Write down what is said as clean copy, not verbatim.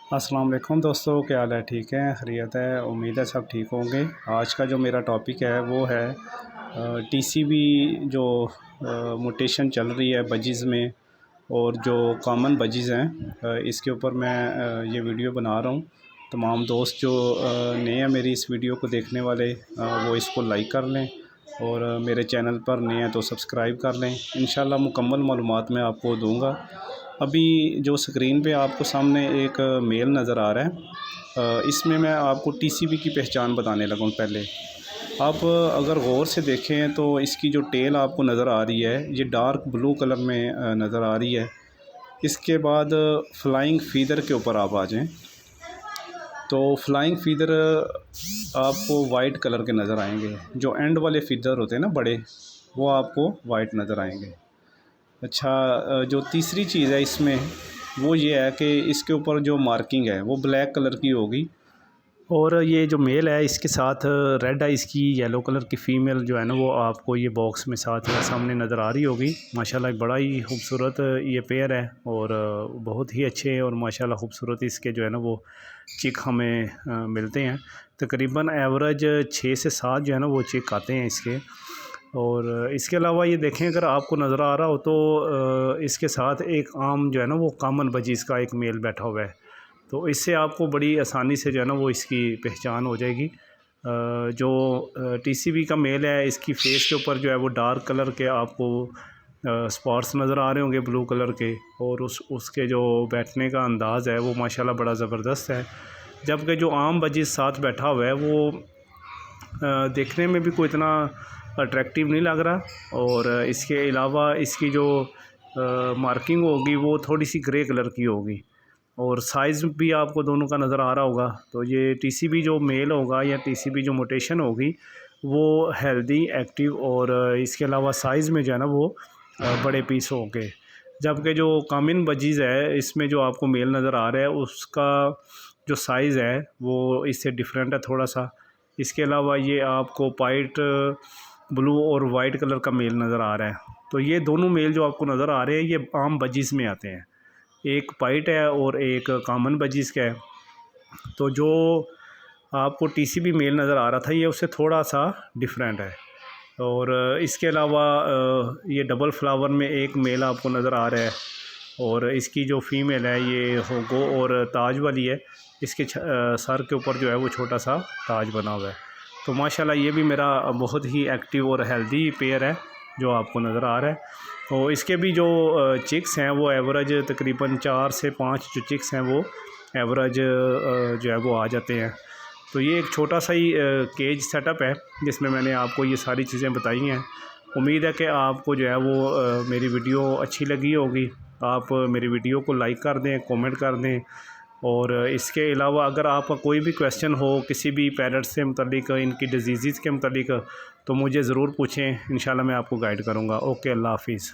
अस्सलाम वालेकुम दोस्तों, क्या हाल है? ठीक है, खैरियत है। उम्मीद है सब ठीक होंगे। आज का जो मेरा टॉपिक है वो है टीसीबी जो म्यूटेशन चल रही है बजीज़ में और जो कॉमन बजीज़ हैं, इसके ऊपर मैं ये वीडियो बना रहा हूँ। तमाम दोस्त जो नए हैं मेरी इस वीडियो को देखने वाले, वो इसको लाइक कर लें और मेरे चैनल पर नए हैं तो सब्सक्राइब कर लें। इंशाल्लाह मुकम्मल मालूमात मैं आपको दूँगा। अभी जो स्क्रीन पे आपको सामने एक मेल नज़र आ रहा है, इसमें मैं आपको टीसीबी की पहचान बताने लगा हूँ। पहले आप अगर गौर से देखें तो इसकी जो टेल आपको नज़र आ रही है ये डार्क ब्लू कलर में नज़र आ रही है। इसके बाद फ्लाइंग फीदर के ऊपर आप आ जाएं तो फ्लाइंग फीदर आपको वाइट कलर के नज़र आएंगे। जो एंड वाले फीदर होते हैं ना बड़े, वो आपको वाइट नज़र आएंगे। अच्छा, जो तीसरी चीज़ है इसमें वो ये है कि इसके ऊपर जो मार्किंग है वो ब्लैक कलर की होगी और ये जो मेल है इसके साथ रेड है, इसकी येलो कलर की फ़ीमेल जो है ना वो आपको ये बॉक्स में साथ सामने नज़र आ रही होगी। माशाल्लाह बड़ा ही खूबसूरत ये पेयर है और बहुत ही अच्छे और माशाल्लाह खूबसूरत इसके जो है ना वो चिक हमें मिलते हैं। तकरीबन एवरेज 6 से 7 जो है ना वो चिक आते हैं इसके। और इसके अलावा ये देखें, अगर आपको नज़र आ रहा हो तो इसके साथ एक आम जो है ना वो कॉमन बजीज़ का एक मेल बैठा हुआ है। तो इससे आपको बड़ी आसानी से जो है ना वो इसकी पहचान हो जाएगी। जो टीसीबी का मेल है इसकी फ़ेस के ऊपर जो है वो डार्क कलर के आपको स्पॉट्स नज़र आ रहे होंगे ब्लू कलर के, और उसके जो बैठने का अंदाज़ है वो माशाल्लाह बड़ा ज़बरदस्त है। जबकि जो आम बजीज़ साथ बैठा हुआ है वो देखने में भी कोई इतना अट्रैक्टिव नहीं लग रहा, और इसके अलावा इसकी जो मार्किंग होगी वो थोड़ी सी ग्रे कलर की होगी और साइज़ भी आपको दोनों का नज़र आ रहा होगा। तो ये टीसीबी जो मेल होगा या टीसीबी जो म्यूटेशन होगी वो हेल्दी, एक्टिव और इसके अलावा साइज़ में जो है ना वो बड़े पीस होंगे। जबकि जो कॉमन बजीज़ है इसमें जो आपको मेल नज़र आ रहा है उसका जो साइज़ है वो इससे डिफरेंट है थोड़ा सा। इसके अलावा ये आपको वाइट, ब्लू और वाइट कलर का मेल नज़र आ रहा है। तो ये दोनों मेल जो आपको नज़र आ रहे हैं ये आम बजीज़ में आते हैं, एक वाइट है और एक कॉमन बजीज़ का है। तो जो आपको टीसीबी मेल नज़र आ रहा था ये उससे थोड़ा सा डिफरेंट है। और इसके अलावा ये डबल फ्लावर में एक मेल आपको नज़र आ रहा है और इसकी जो फ़ीमेल है ये होगो और ताज वाली है। इसके सर के ऊपर जो है वो छोटा सा ताज बना हुआ है। तो माशाल्लाह ये भी मेरा बहुत ही एक्टिव और हेल्दी पेयर है जो आपको नज़र आ रहा है। तो इसके भी जो चिक्स हैं वो एवरेज तकरीबन 4 से 5 जो चिक्स हैं वो एवरेज जो है वो आ जाते हैं। तो ये एक छोटा सा ही केज सेटअप है जिसमें मैंने आपको ये सारी चीज़ें बताई हैं। उम्मीद है कि आपको जो है वो मेरी वीडियो अच्छी लगी होगी। आप मेरी वीडियो को लाइक कर दें, कमेंट कर दें, और इसके अलावा अगर आपका कोई भी क्वेश्चन हो किसी भी पैरट से मुतल्लिक, इनकी डिजीज़ के मुतल्लिक, तो मुझे ज़रूर पूछें। इंशाल्लाह मैं आपको गाइड करूँगा। ओके, अल्लाह हाफ़िज़।